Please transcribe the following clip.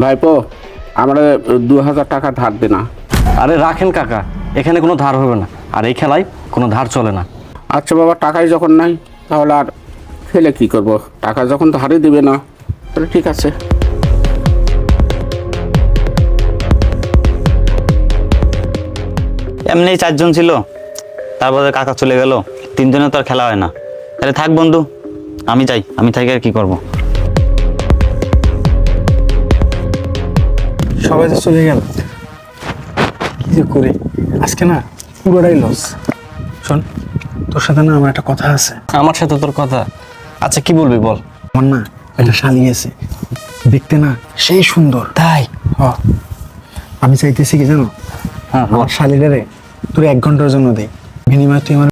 ভাইপো আমরা 2000 টাকা ধার দে না। আরে রাখেন কাকা, এখানে কোনো ধার হবে না, আর এই খেলায় কোনো ধার চলে না। আচ্ছা বাবা, টাকাই যখন নাই তাহলে আর খেলে কি করব? টাকা যখন ধারে দিবে না তাহলে ঠিক আছে। এমনি 4 জন ছিল, তারপরে কাকা চলে গেল, 3 জনে তো আর খেলা হয় না। তাহলে থাক বন্ধু, আমি যাই, আমি থাকি আর কি করব। সবাই তো চলে গেল, কি যে করি আজকে না, পুরোটাই লস। শোন, তোর সাথে না আমার একটা কথা আছে। আমার সাথে তোর কথা? আচ্ছা কি বলবি বল। আমার না একটা শালি আছে, দেখতে না সেই সুন্দর। তাই? আমি চাইতেছি কি জানো, হ্যাঁ, আমার শালিটারে তোর 1 ঘন্টার জন্য দেই, বিনিময়ে তুই আমার